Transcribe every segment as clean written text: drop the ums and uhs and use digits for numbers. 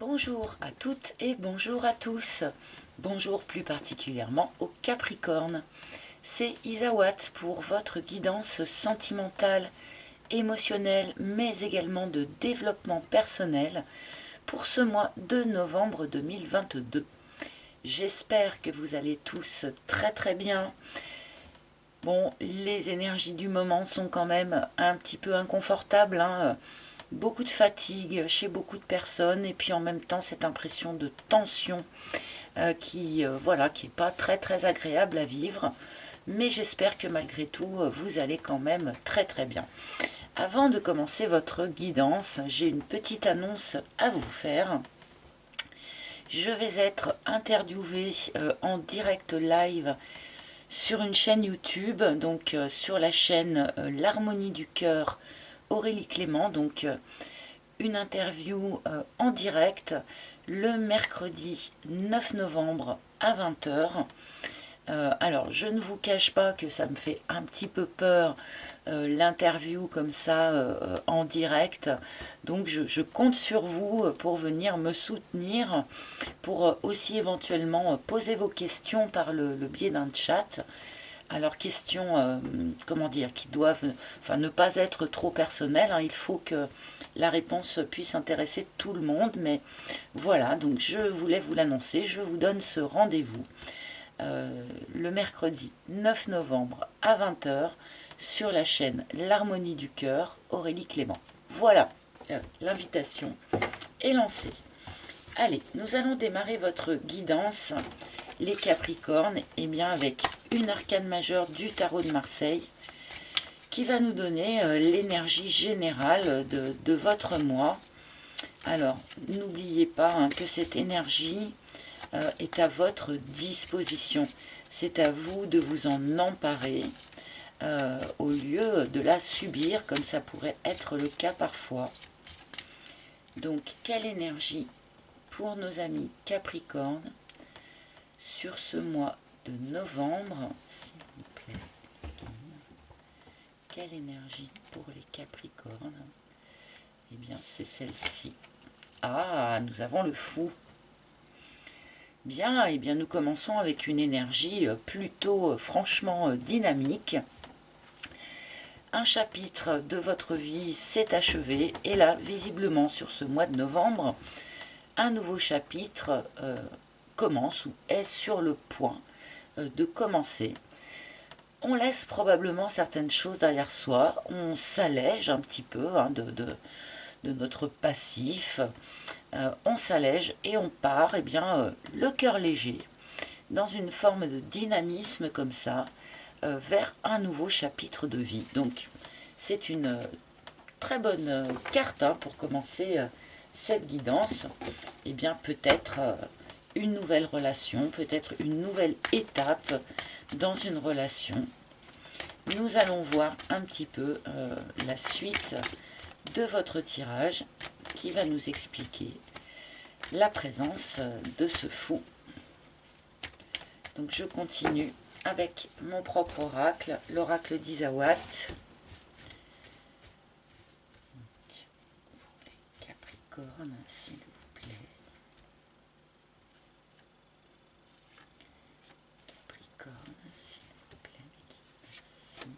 Bonjour à toutes et bonjour à tous. Bonjour plus particulièrement aux Capricornes. C'est Isawat pour votre guidance sentimentale, émotionnelle, mais également de développement personnel pour ce mois de novembre 2022. J'espère que vous allez tous très très bien. Bon, les énergies du moment sont quand même un petit peu inconfortables, hein. Beaucoup de fatigue chez beaucoup de personnes et puis en même temps cette impression de tension voilà, qui n'est pas très très agréable à vivre. Mais j'espère que malgré tout, vous allez quand même très très bien. Avant de commencer votre guidance, j'ai une petite annonce à vous faire. Je vais être interviewée en direct live sur une chaîne YouTube, donc sur la chaîne L'Harmonie du Cœur Aurélie Clément, donc une interview en direct le mercredi 9 novembre à 20 h. Alors, je ne vous cache pas que ça me fait un petit peu peur, l'interview comme ça en direct. Donc, je compte sur vous pour venir me soutenir, pour aussi éventuellement poser vos questions par le biais d'un chat. Alors, questions, comment dire, qui doivent ne pas être trop personnelles, hein. Il faut que la réponse puisse intéresser tout le monde. Mais voilà, donc je voulais vous l'annoncer. Je vous donne ce rendez-vous le mercredi 9 novembre à 20 h sur la chaîne L'Harmonie du Cœur, Aurélie Clément. Voilà, l'invitation est lancée. Allez, nous allons démarrer votre guidance, les Capricornes, et bien avec une arcane majeure du tarot de Marseille qui va nous donner l'énergie générale de votre mois. Alors, n'oubliez pas que cette énergie est à votre disposition. C'est à vous de vous en emparer au lieu de la subir, comme ça pourrait être le cas parfois. Donc, quelle énergie pour nos amis Capricornes sur ce mois de novembre, s'il vous plaît. Quelle énergie pour les Capricornes? Eh bien, c'est celle-ci. Ah, nous avons le fou. Bien, eh bien, nous commençons avec une énergie plutôt franchement dynamique. Un chapitre de votre vie s'est achevé et là, visiblement, sur ce mois de novembre, un nouveau chapitre commence ou est sur le point de commencer. On laisse probablement certaines choses derrière soi, on s'allège un petit peu de notre passif, on s'allège et on part, le cœur léger, dans une forme de dynamisme comme ça, vers un nouveau chapitre de vie. Donc c'est une très bonne carte pour commencer cette guidance. Et bien peut-être une nouvelle relation, peut-être une nouvelle étape dans une relation. Nous allons voir un petit peu la suite de votre tirage qui va nous expliquer la présence de ce fou. Donc je continue avec mon propre oracle, l'oracle d'Isawat. Capricorne, s'il vous plaît. Capricorne, s'il vous plaît. Merci.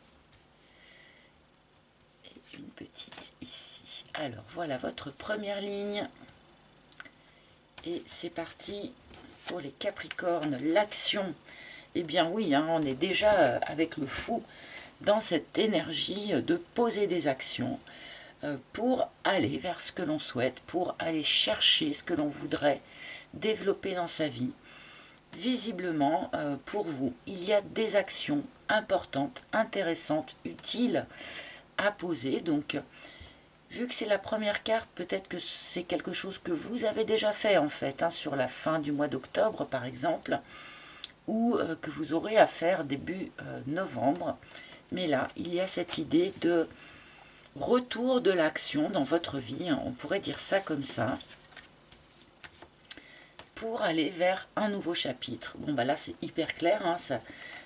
Et une petite ici. Alors voilà votre première ligne. Et c'est parti pour les Capricornes. L'action. Eh bien oui, on est déjà avec le fou dans cette énergie de poser des actions pour aller vers ce que l'on souhaite, pour aller chercher ce que l'on voudrait développer dans sa vie. Visiblement, pour vous, il y a des actions importantes, intéressantes, utiles à poser. Donc, vu que c'est la première carte, peut-être que c'est quelque chose que vous avez déjà fait en fait, sur la fin du mois d'octobre par exemple, ou que vous aurez à faire début novembre. Mais là, il y a cette idée de retour de l'action dans votre vie, on pourrait dire ça comme ça, pour aller vers un nouveau chapitre. Bon, là, c'est hyper clair,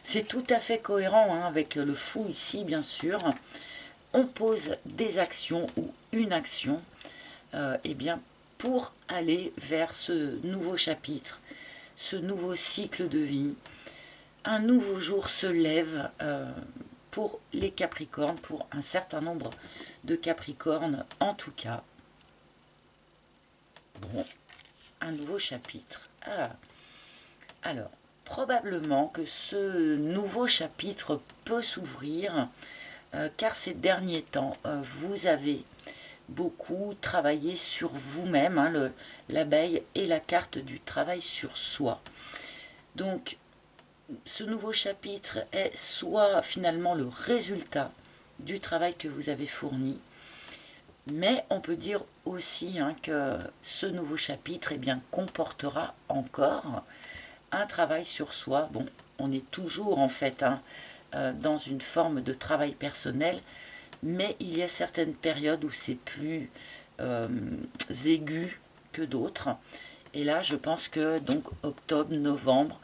c'est tout à fait cohérent avec le fou ici, bien sûr. On pose des actions ou une action, pour aller vers ce nouveau chapitre, ce nouveau cycle de vie. Un nouveau jour se lève pour les Capricornes, pour un certain nombre de Capricornes en tout cas. Bon, un nouveau chapitre. Ah. Alors, probablement que ce nouveau chapitre peut s'ouvrir car ces derniers temps, vous avez beaucoup travaillé sur vous-même, hein, l'abeille et la carte du travail sur soi. Donc, ce nouveau chapitre est soit finalement le résultat du travail que vous avez fourni, mais on peut dire aussi que ce nouveau chapitre comportera encore un travail sur soi. Bon, on est toujours en fait dans une forme de travail personnel, mais il y a certaines périodes où c'est plus aigu que d'autres. Et là, je pense que donc octobre, novembre,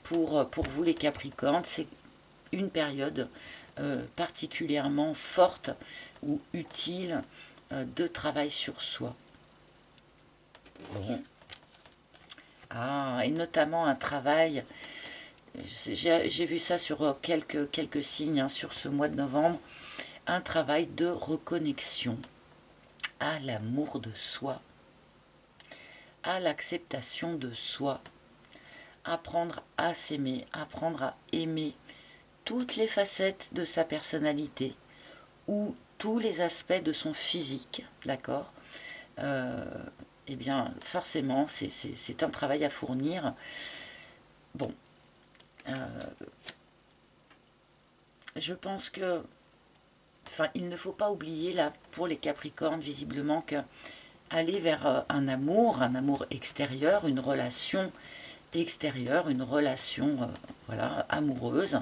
pour vous les Capricornes, c'est une période particulièrement forte ou utile de travail sur soi. Bon. Ah, et notamment un travail, j'ai vu ça sur quelques signes sur ce mois de novembre, un travail de reconnexion à l'amour de soi, à l'acceptation de soi, apprendre à s'aimer, apprendre à aimer toutes les facettes de sa personnalité ou tous les aspects de son physique, d'accord eh bien, forcément, c'est un travail à fournir. Bon, je pense que, enfin, il ne faut pas oublier, là, pour les Capricornes, visiblement, que aller vers un amour extérieur, une relation extérieure, une relation, voilà, amoureuse,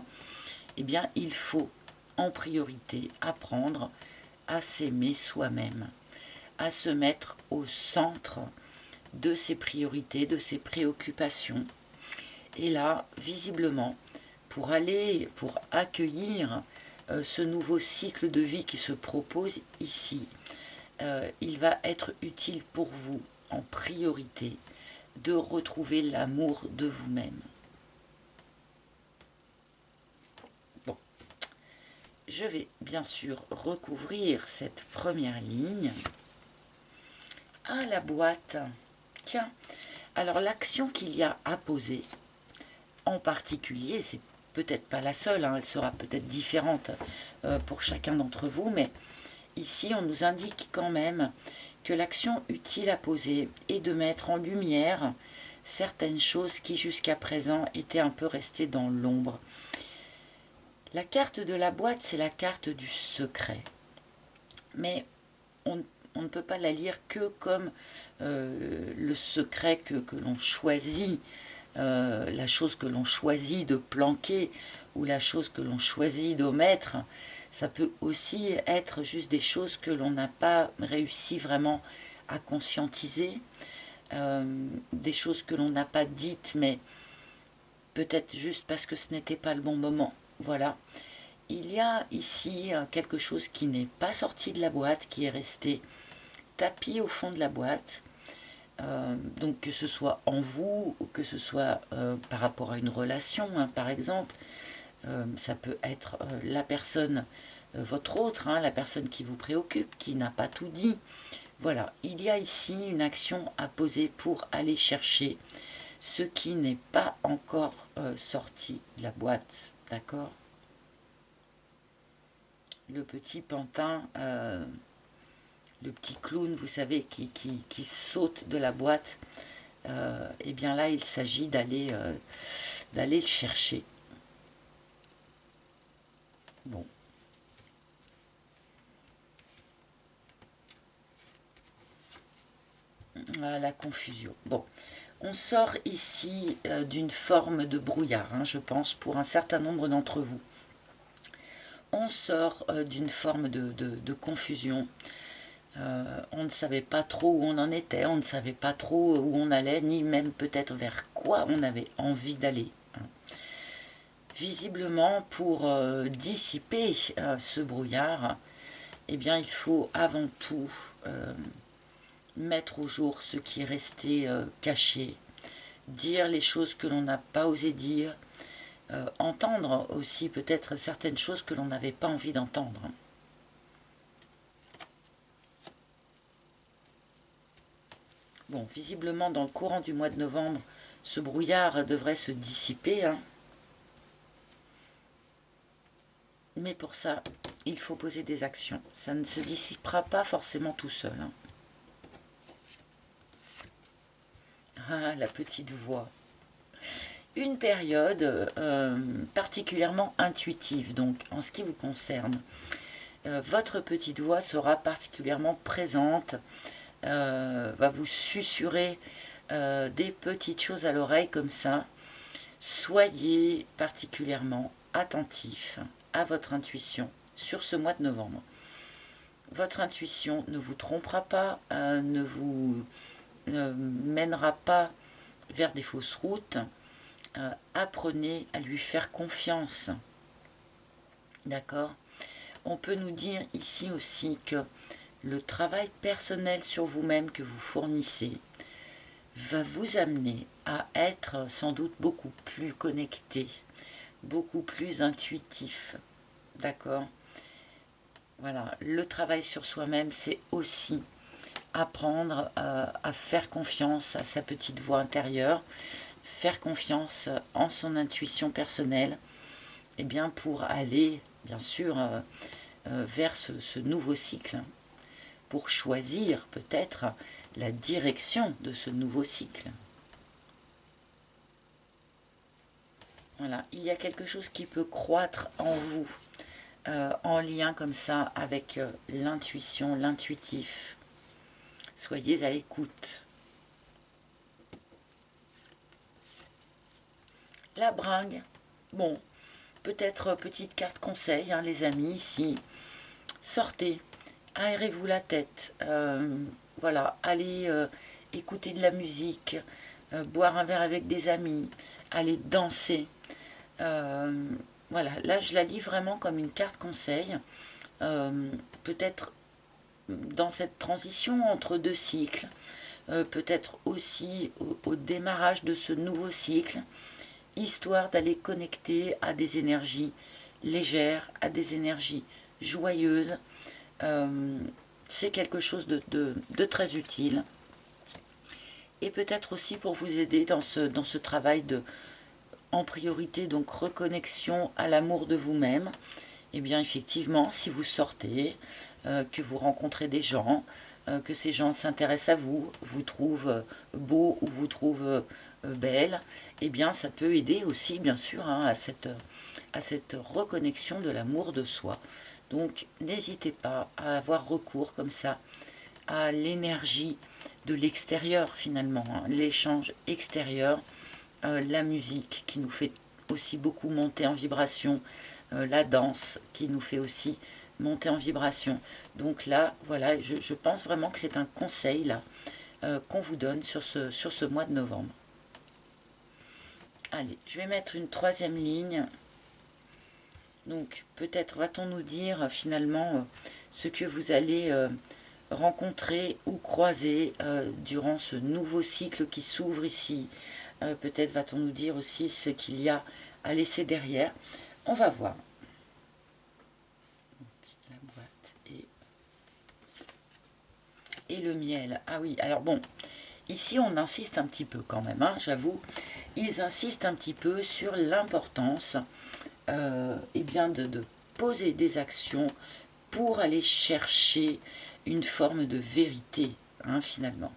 eh bien, il faut, en priorité, apprendre à s'aimer soi-même, à se mettre au centre de ses priorités, de ses préoccupations. Et là, visiblement, pour accueillir ce nouveau cycle de vie qui se propose ici, il va être utile pour vous, en priorité, de retrouver l'amour de vous-même. Bon, je vais bien sûr recouvrir cette première ligne. Ah, la boîte. Tiens, alors l'action qu'il y a à poser, en particulier, c'est peut-être pas la seule, elle sera peut-être différente pour chacun d'entre vous, mais ici on nous indique quand même que l'action utile à poser est de mettre en lumière certaines choses qui jusqu'à présent étaient un peu restées dans l'ombre. La carte de la boîte, c'est la carte du secret, mais on ne peut pas la lire que comme le secret que l'on choisit, la chose que l'on choisit de planquer ou la chose que l'on choisit d'omettre. Ça peut aussi être juste des choses que l'on n'a pas réussi vraiment à conscientiser, des choses que l'on n'a pas dites, mais peut-être juste parce que ce n'était pas le bon moment. Voilà. Il y a ici quelque chose qui n'est pas sorti de la boîte, qui est resté tapis au fond de la boîte. Donc que ce soit en vous, ou que ce soit par rapport à une relation, par exemple, ça peut être la personne, votre autre, la personne qui vous préoccupe, qui n'a pas tout dit. Voilà, il y a ici une action à poser pour aller chercher ce qui n'est pas encore sorti de la boîte, d'accord? Le petit pantin, le petit clown, vous savez, qui saute de la boîte, et bien là, il s'agit d'aller le chercher. Bon. La confusion. Bon. On sort ici d'une forme de brouillard, je pense, pour un certain nombre d'entre vous. On sort d'une forme de confusion. On ne savait pas trop où on en était, on ne savait pas trop où on allait, ni même peut-être vers quoi on avait envie d'aller. Visiblement, pour dissiper ce brouillard, eh bien, il faut avant tout mettre au jour ce qui est resté caché, dire les choses que l'on n'a pas osé dire, entendre aussi peut-être certaines choses que l'on n'avait pas envie d'entendre. Bon, visiblement dans le courant du mois de novembre, ce brouillard devrait se dissiper, hein. Mais pour ça, il faut poser des actions. Ça ne se dissipera pas forcément tout seul, hein. Ah, la petite voix. Une période particulièrement intuitive, donc en ce qui vous concerne. Votre petite voix sera particulièrement présente, va vous susurrer des petites choses à l'oreille comme ça. Soyez particulièrement attentif à votre intuition sur ce mois de novembre. Votre intuition ne vous trompera pas, ne vous mènera pas vers des fausses routes. Apprenez à lui faire confiance. D'accord? On peut nous dire ici aussi que le travail personnel sur vous-même que vous fournissez va vous amener à être sans doute beaucoup plus connecté, beaucoup plus intuitif. D'accord? Voilà, le travail sur soi-même, c'est aussi apprendre à faire confiance à sa petite voix intérieure, faire confiance en son intuition personnelle, et bien pour aller, bien sûr, vers ce nouveau cycle, pour choisir peut-être la direction de ce nouveau cycle. Voilà, il y a quelque chose qui peut croître en vous, en lien comme ça avec l'intuition, l'intuitif. Soyez à l'écoute. La bringue, bon, peut-être petite carte conseil, hein, les amis, ici. Sortez, aérez-vous la tête, voilà, allez écouter de la musique, boire un verre avec des amis, allez danser. Voilà, là je la lis vraiment comme une carte conseil, peut-être dans cette transition entre deux cycles, peut-être aussi au démarrage de ce nouveau cycle, histoire d'aller connecter à des énergies légères, à des énergies joyeuses. C'est quelque chose de très utile. Et peut-être aussi pour vous aider dans ce travail en priorité, donc reconnexion à l'amour de vous-même. Et bien effectivement, si vous sortez, que vous rencontrez des gens, que ces gens s'intéressent à vous, vous trouvent beau ou vous trouvent belle, et bien ça peut aider aussi bien sûr, hein, à cette reconnexion de l'amour de soi. Donc n'hésitez pas à avoir recours comme ça à l'énergie de l'extérieur finalement, hein, l'échange extérieur, la musique qui nous fait aussi beaucoup monter en vibration, la danse qui nous fait aussi monter en vibration. Donc là, voilà, je pense vraiment que c'est un conseil là qu'on vous donne sur ce mois de novembre. Allez, je vais mettre une troisième ligne. Donc peut-être va-t-on nous dire finalement ce que vous allez rencontrer ou croiser durant ce nouveau cycle qui s'ouvre ici. Peut-être va-t-on nous dire aussi ce qu'il y a à laisser derrière. On va voir. Donc, la boîte et le miel. Ah oui, alors bon, ici on insiste un petit peu quand même, hein, j'avoue. Ils insistent un petit peu sur l'importance eh bien de poser des actions pour aller chercher une forme de vérité, hein, finalement.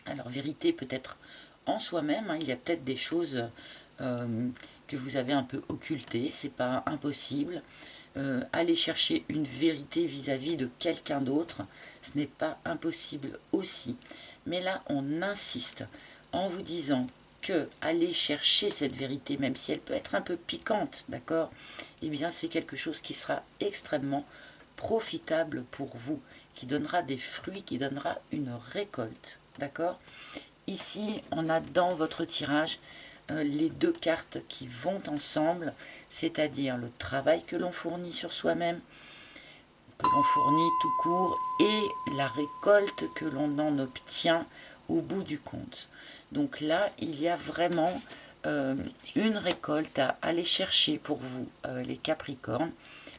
Alors vérité peut-être en soi-même, hein, il y a peut-être des choses que vous avez un peu occultées, c'est pas impossible. Aller chercher une vérité vis-à-vis de quelqu'un d'autre, ce n'est pas impossible aussi. Mais là, on insiste en vous disant que aller chercher cette vérité, même si elle peut être un peu piquante, d'accord, eh bien c'est quelque chose qui sera extrêmement profitable pour vous, qui donnera des fruits, qui donnera une récolte, d'accord. Ici, on a dans votre tirage les deux cartes qui vont ensemble, c'est-à-dire le travail que l'on fournit sur soi-même, que l'on fournit tout court et la récolte que l'on en obtient au bout du compte. Donc là, il y a vraiment une récolte à aller chercher pour vous, les Capricornes,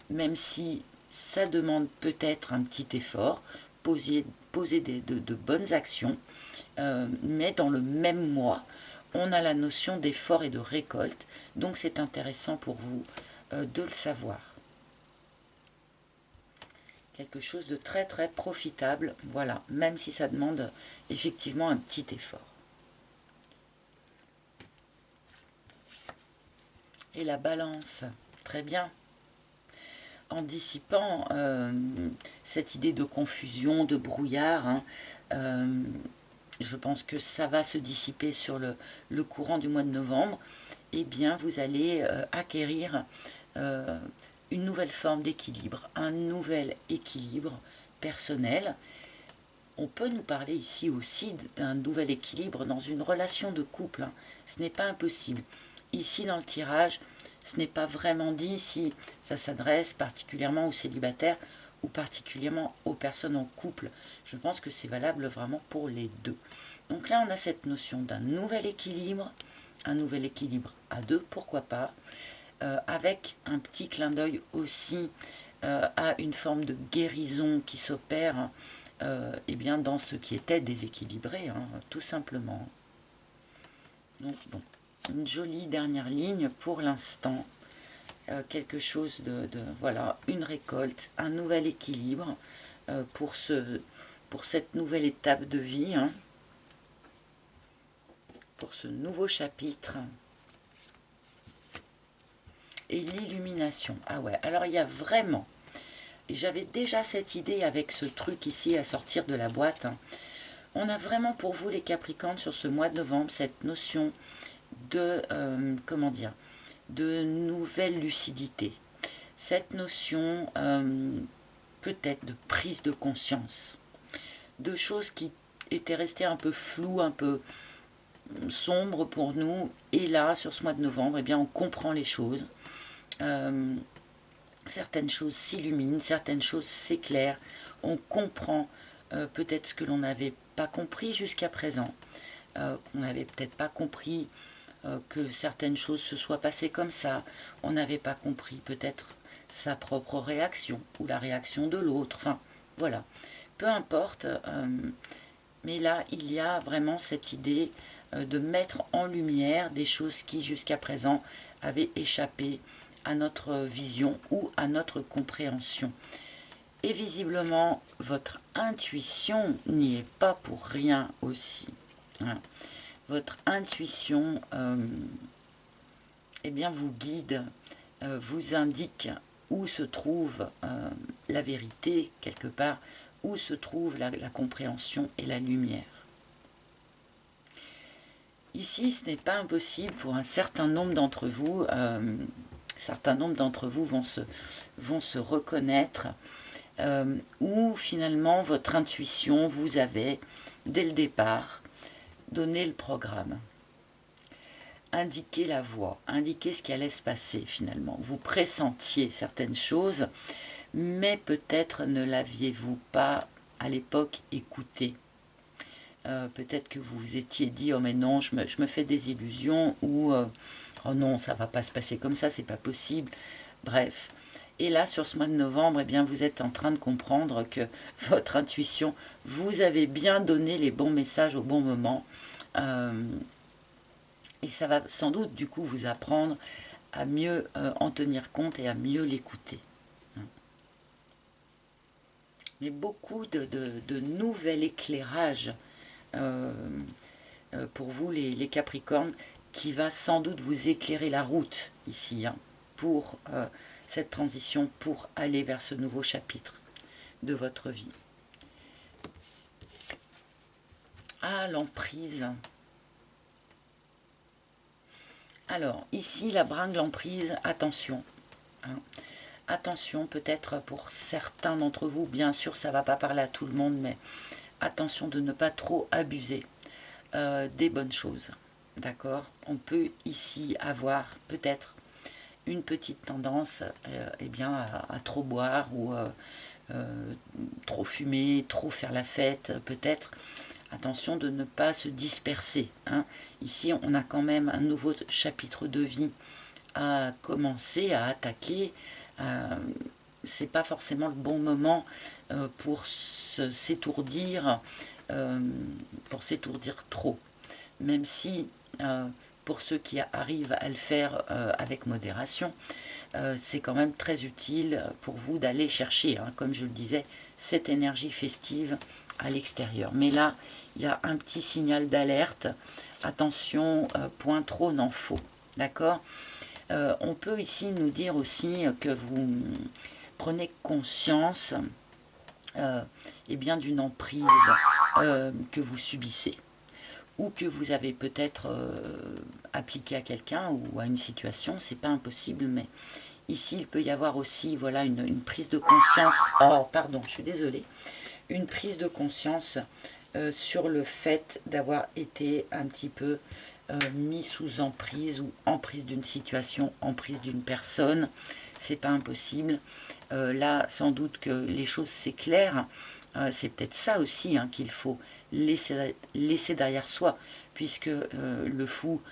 même si ça demande peut-être un petit effort, poser de bonnes actions, mais dans le même mois, on a la notion d'effort et de récolte, donc c'est intéressant pour vous de le savoir. Quelque chose de très très profitable, voilà, même si ça demande effectivement un petit effort. Et la balance, très bien. En dissipant cette idée de confusion, de brouillard, hein, je pense que ça va se dissiper sur le courant du mois de novembre, et bien vous allez acquérir une nouvelle forme d'équilibre, un nouvel équilibre personnel. On peut nous parler ici aussi d'un nouvel équilibre dans une relation de couple, hein. Ce n'est pas impossible. Ici dans le tirage, ce n'est pas vraiment dit si ça s'adresse particulièrement aux célibataires ou particulièrement aux personnes en couple. Je pense que c'est valable vraiment pour les deux. Donc là, on a cette notion d'un nouvel équilibre, un nouvel équilibre à deux, pourquoi pas, avec un petit clin d'œil aussi à une forme de guérison qui s'opère eh bien dans ce qui était déséquilibré, hein, tout simplement. Donc bon, une jolie dernière ligne pour l'instant. Quelque chose voilà, une récolte, un nouvel équilibre pour cette nouvelle étape de vie, hein, pour ce nouveau chapitre. Et l'illumination. Ah ouais, alors il y a vraiment, et j'avais déjà cette idée avec ce truc ici à sortir de la boîte, hein, on a vraiment pour vous les Capricornes sur ce mois de novembre cette notion de, comment dire, de nouvelle lucidité. Cette notion peut-être de prise de conscience, de choses qui étaient restées un peu floues, un peu sombres pour nous. Et là, sur ce mois de novembre, eh bien, on comprend les choses. Certaines choses s'illuminent, certaines choses s'éclairent. On comprend peut-être ce que l'on n'avait pas compris jusqu'à présent. Qu'on n'avait peut-être pas compris que certaines choses se soient passées comme ça. On n'avait pas compris peut-être sa propre réaction ou la réaction de l'autre. Enfin, voilà. Peu importe. Mais là, il y a vraiment cette idée de mettre en lumière des choses qui, jusqu'à présent, avaient échappé à notre vision ou à notre compréhension. Et visiblement, votre intuition n'y est pas pour rien aussi. Hein. Votre intuition eh bien, vous guide, vous indique où se trouve la vérité, quelque part, où se trouve la compréhension et la lumière. Ici, ce n'est pas impossible pour un certain nombre d'entre vous, vont se reconnaître, où finalement votre intuition vous avait, dès le départ, donné le programme, indiqué la voie, indiqué ce qui allait se passer finalement. Vous pressentiez certaines choses, mais peut-être ne l'aviez-vous pas à l'époque écouté. Peut-être que vous vous étiez dit « Oh mais non, je me fais des illusions » ou « Oh non, ça va pas se passer comme ça, c'est pas possible ». Bref. Et là, sur ce mois de novembre, eh bien, vous êtes en train de comprendre que votre intuition vous avait bien donné les bons messages au bon moment. Et ça va sans doute, du coup, vous apprendre à mieux en tenir compte et à mieux l'écouter. Mais beaucoup de nouvel éclairage pour vous, les Capricornes, qui va sans doute vous éclairer la route ici, hein, pour cette transition, pour aller vers ce nouveau chapitre de votre vie. Ah, l'emprise. Alors, ici, la bringue, l'emprise, attention. Hein. Attention, peut-être pour certains d'entre vous, bien sûr, ça ne va pas parler à tout le monde, mais attention de ne pas trop abuser des bonnes choses. D'accord? On peut ici avoir peut-être une petite tendance eh bien, à trop boire ou trop fumer, trop faire la fête, peut-être. Attention de ne pas se disperser, hein. Ici, on a quand même un nouveau chapitre de vie à commencer, à attaquer. C'est pas forcément le bon moment pour s'étourdir, trop. Même si, pour ceux qui arrivent à le faire avec modération, c'est quand même très utile pour vous d'aller chercher, hein, comme je le disais, cette énergie festive à l'extérieur. Mais là, il y a un petit signal d'alerte. Attention, point trop n'en faut. D'accord ? On peut ici nous dire aussi que vous prenez conscience d'une emprise que vous subissez, ou que vous avez peut-être appliqué à quelqu'un ou à une situation. C'est pas impossible, mais ici il peut y avoir aussi, voilà, une prise de conscience. Oh, pardon, je suis désolée. Une prise de conscience sur le fait d'avoir été un petit peu mis sous emprise, ou emprise d'une situation, emprise d'une personne. C'est pas impossible. Là, sans doute que les choses s'éclairent. C'est peut-être ça aussi, hein, qu'il faut laisser derrière soi, puisque le fou,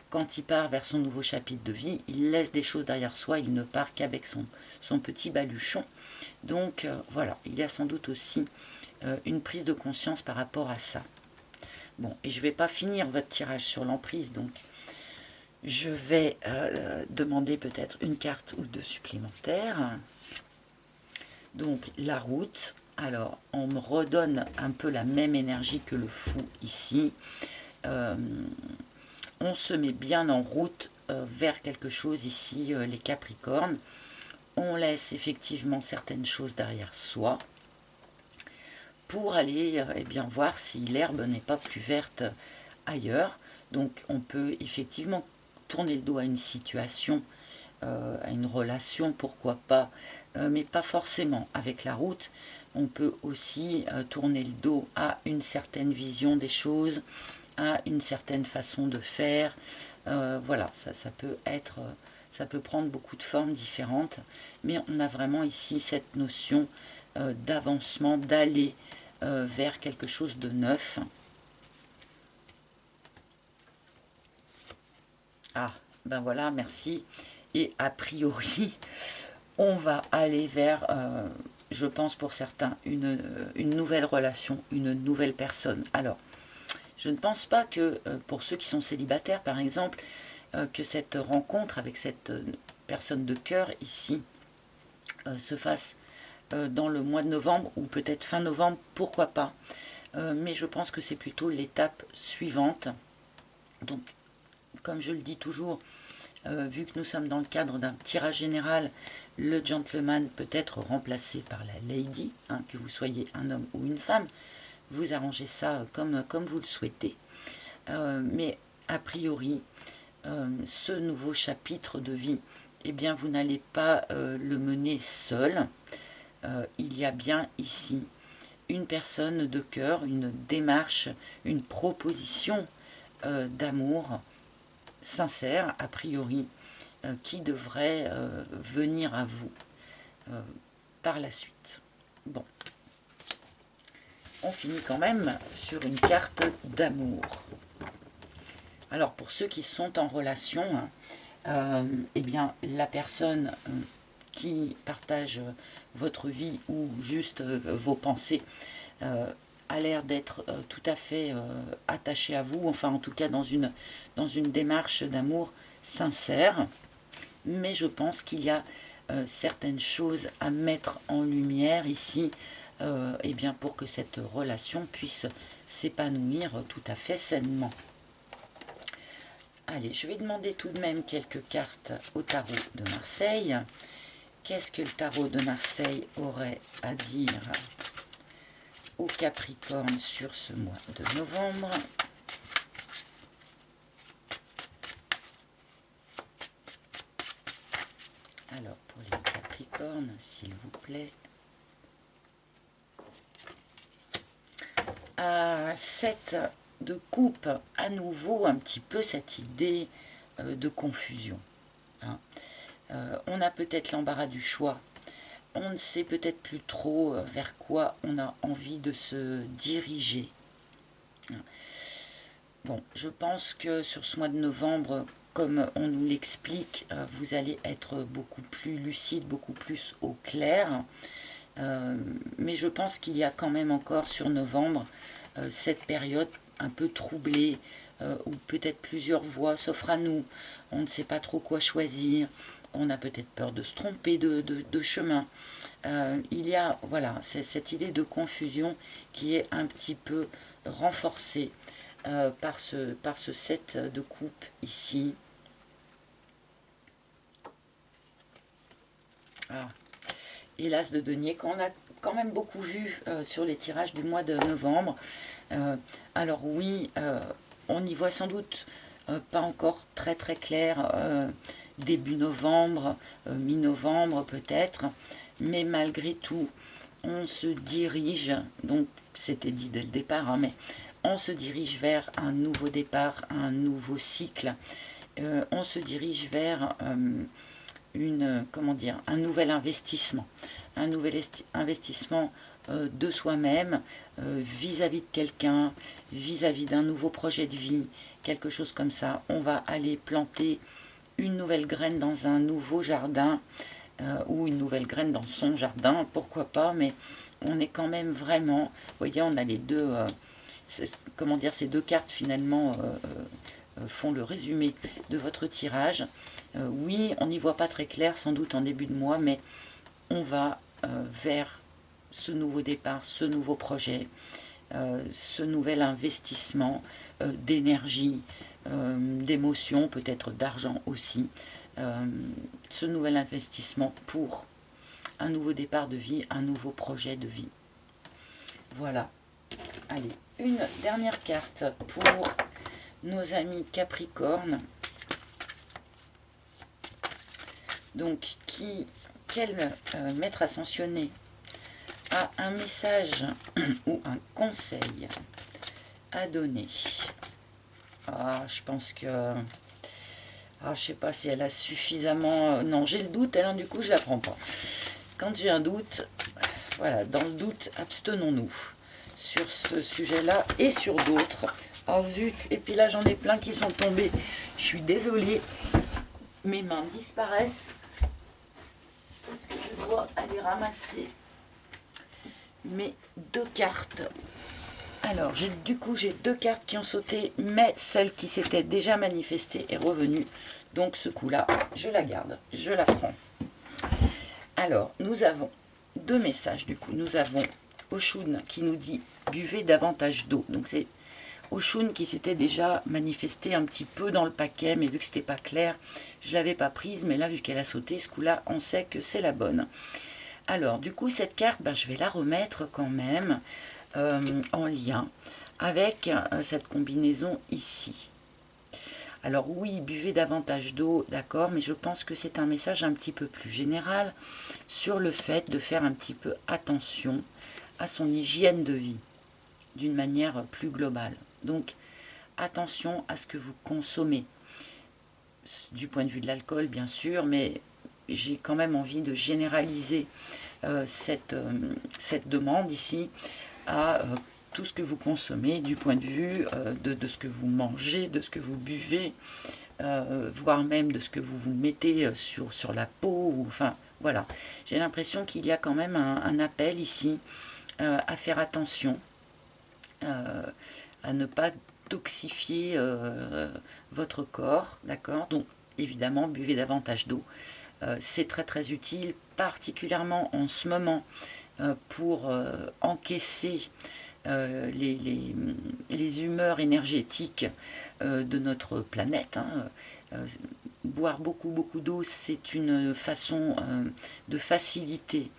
quand il part vers son nouveau chapitre de vie, il laisse des choses derrière soi, il ne part qu'avec son petit baluchon. Donc voilà, il y a sans doute aussi une prise de conscience par rapport à ça. Bon, et je ne vais pas finir votre tirage sur l'emprise, donc je vais demander peut-être une carte ou deux supplémentaires. Donc la route, alors on me redonne un peu la même énergie que le fou ici. On se met bien en route vers quelque chose ici, les Capricornes. On laisse effectivement certaines choses derrière soi pour aller voir si l'herbe n'est pas plus verte ailleurs. Donc on peut effectivement tourner le dos à une situation, à une relation, pourquoi pas, mais pas forcément avec la route. On peut aussi tourner le dos à une certaine vision des choses, à une certaine façon de faire. Voilà, ça peut être, ça peut prendre beaucoup de formes différentes, mais on a vraiment ici cette notion d'avancement, d'aller vers quelque chose de neuf. Ah, ben voilà, merci. Et a priori, on va aller vers, je pense pour certains, une nouvelle relation, une nouvelle personne. Alors, je ne pense pas que pour ceux qui sont célibataires, par exemple, que cette rencontre avec cette personne de cœur ici se fasse dans le mois de novembre, ou peut-être fin novembre, pourquoi pas. Mais je pense que c'est plutôt l'étape suivante. Donc, comme je le dis toujours, vu que nous sommes dans le cadre d'un tirage général, le gentleman peut être remplacé par la lady, hein, que vous soyez un homme ou une femme. Vous arrangez ça comme vous le souhaitez. Mais a priori, ce nouveau chapitre de vie, eh bien, vous n'allez pas le mener seul. Il y a bien ici une personne de cœur, une démarche, une proposition d'amour sincère, a priori, qui devrait venir à vous par la suite. Bon, on finit quand même sur une carte d'amour. Alors, pour ceux qui sont en relation, eh bien, la personne qui partage votre vie ou juste vos pensées a l'air d'être tout à fait attaché à vous, enfin en tout cas dans une démarche d'amour sincère, mais je pense qu'il y a certaines choses à mettre en lumière ici, eh bien pour que cette relation puisse s'épanouir tout à fait sainement. Allez, je vais demander tout de même quelques cartes au tarot de Marseille. Qu'est-ce que le tarot de Marseille aurait à dire au Capricorne sur ce mois de novembre? Alors, pour les Capricornes, s'il vous plaît. 7 de coupe, à nouveau un petit peu cette idée de confusion. Hein. On a peut-être l'embarras du choix on ne sait peut-être plus trop vers quoi on a envie de se diriger. Bon, je pense que sur ce mois de novembre, comme on nous l'explique, vous allez être beaucoup plus lucide, beaucoup plus au clair. Mais je pense qu'il y a quand même encore sur novembre cette période un peu troublée, où peut-être plusieurs voies s'offrent à nous. On ne sait pas trop quoi choisir. On a peut-être peur de se tromper de chemin. Il y a, voilà, c'est cette idée de confusion qui est un petit peu renforcée par ce 7 de coupe ici. Ah. Et l'as de denier qu'on a quand même beaucoup vu sur les tirages du mois de novembre. Alors oui, on y voit sans doute pas encore très très clair début novembre, mi-novembre peut-être, mais malgré tout, on se dirige, donc c'était dit dès le départ, hein, mais on se dirige vers un nouveau départ, un nouveau cycle, on se dirige vers un nouvel investissement. Un nouvel investissement de soi-même, vis-à-vis de quelqu'un, vis-à-vis d'un nouveau projet de vie, quelque chose comme ça. On va aller planter une nouvelle graine dans un nouveau jardin, ou une nouvelle graine dans son jardin, pourquoi pas, mais on est quand même vraiment, vous voyez, on a les deux, ces deux cartes finalement font le résumé de votre tirage. Oui, on n'y voit pas très clair, sans doute en début de mois, mais on va vers ce nouveau départ, ce nouveau projet, ce nouvel investissement d'énergie, d'émotion, peut-être d'argent aussi, ce nouvel investissement pour un nouveau départ de vie, un nouveau projet de vie. Voilà. Allez, une dernière carte pour nos amis Capricorne. Donc, quel maître ascensionné a un message ou un conseil à donner? Ah, je pense que... Ah, je sais pas si elle a suffisamment... non, j'ai le doute, alors du coup, je la prends pas. Quand j'ai un doute, voilà, dans le doute, abstenons-nous sur ce sujet-là et sur d'autres. Oh zut, et puis là, j'en ai plein qui sont tombés. Je suis désolée, mes mains disparaissent. Est-ce que je dois aller ramasser mes deux cartes? Alors, du coup, j'ai deux cartes qui ont sauté, mais celle qui s'était déjà manifestée est revenue. Donc, ce coup-là, je la garde, je la prends. Alors, nous avons deux messages, du coup. Nous avons Oshun qui nous dit « Buvez davantage d'eau ». Donc, c'est Oshun qui s'était déjà manifesté un petit peu dans le paquet, mais vu que c'était pas clair, je ne l'avais pas prise. Mais là, vu qu'elle a sauté, ce coup-là, on sait que c'est la bonne. Alors, du coup, cette carte, je vais la remettre quand même en lien avec cette combinaison ici. Alors oui, buvez davantage d'eau, d'accord, mais je pense que c'est un message un petit peu plus général sur le fait de faire un petit peu attention à son hygiène de vie d'une manière plus globale. Donc, attention à ce que vous consommez, du point de vue de l'alcool, bien sûr, mais j'ai quand même envie de généraliser cette demande ici à tout ce que vous consommez, du point de vue de ce que vous mangez, de ce que vous buvez, voire même de ce que vous vous mettez sur la peau, ou, enfin, voilà. J'ai l'impression qu'il y a quand même un appel ici à faire attention, à ne pas toxifier votre corps, d'accord? Donc, évidemment, buvez davantage d'eau. C'est très très utile, particulièrement en ce moment, pour encaisser les humeurs énergétiques de notre planète. Boire beaucoup d'eau, c'est une façon de faciliter,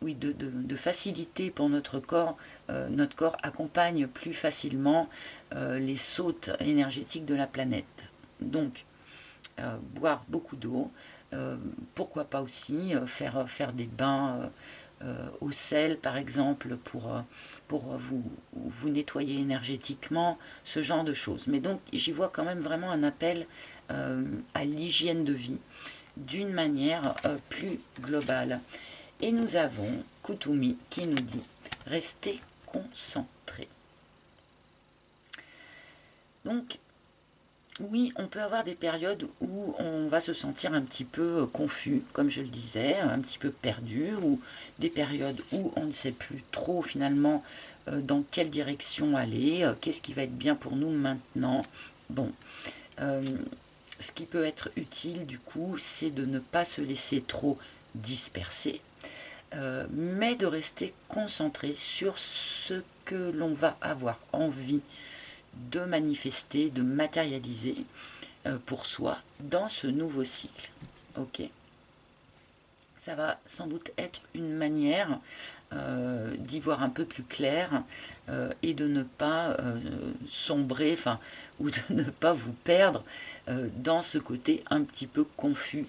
oui, de faciliter pour notre corps. Notre corps accompagne plus facilement les sautes énergétiques de la planète. Donc, boire beaucoup d'eau, pourquoi pas aussi faire des bains au sel par exemple pour vous nettoyer énergétiquement, ce genre de choses. Mais donc j'y vois quand même vraiment un appel à l'hygiène de vie, d'une manière plus globale. Et nous avons Kuthumi qui nous dit « Restez concentrés ». Donc, oui, on peut avoir des périodes où on va se sentir un petit peu confus, comme je le disais, un petit peu perdu, ou des périodes où on ne sait plus trop finalement dans quelle direction aller, qu'est-ce qui va être bien pour nous maintenant. Bon, ce qui peut être utile du coup, c'est de ne pas se laisser trop disperser, mais de rester concentré sur ce que l'on va avoir envie de manifester, de matérialiser pour soi dans ce nouveau cycle. Ok, ça va sans doute être une manière d'y voir un peu plus clair et de ne pas sombrer, ou de ne pas vous perdre dans ce côté un petit peu confus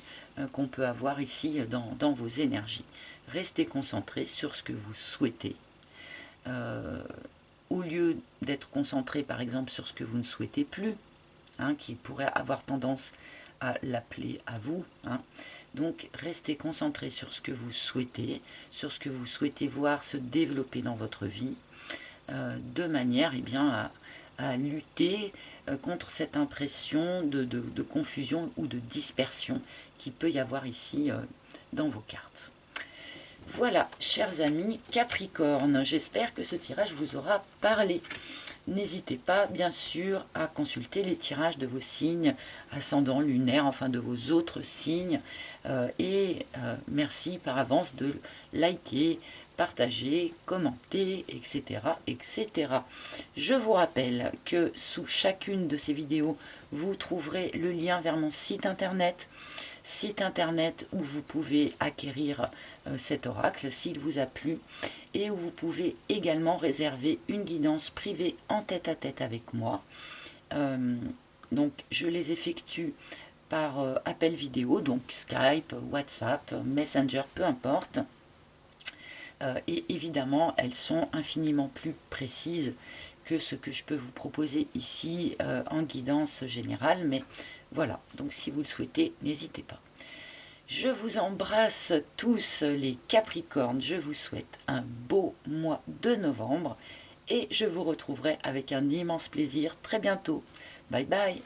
qu'on peut avoir ici dans vos énergies. Restez concentrés sur ce que vous souhaitez. Au lieu d'être concentré par exemple sur ce que vous ne souhaitez plus, qui pourrait avoir tendance à l'appeler à vous. Donc restez concentré sur ce que vous souhaitez, sur ce que vous souhaitez voir se développer dans votre vie, de manière à lutter contre cette impression de confusion ou de dispersion qui peut y avoir ici dans vos cartes. Voilà, chers amis Capricorne, j'espère que ce tirage vous aura parlé. N'hésitez pas, bien sûr, à consulter les tirages de vos signes ascendants, lunaires, enfin de vos autres signes. Merci par avance de liker, partager, commenter, etc., etc. Je vous rappelle que sous chacune de ces vidéos, vous trouverez le lien vers mon site internet où vous pouvez acquérir cet oracle s'il vous a plu, et où vous pouvez également réserver une guidance privée en tête-à-tête avec moi. Donc je les effectue par appel vidéo, donc Skype, WhatsApp, Messenger, peu importe. Et évidemment, elles sont infiniment plus précises que ce que je peux vous proposer ici en guidance générale. Mais voilà, donc si vous le souhaitez, n'hésitez pas. Je vous embrasse tous les Capricornes. Je vous souhaite un beau mois de novembre. Et je vous retrouverai avec un immense plaisir très bientôt. Bye bye.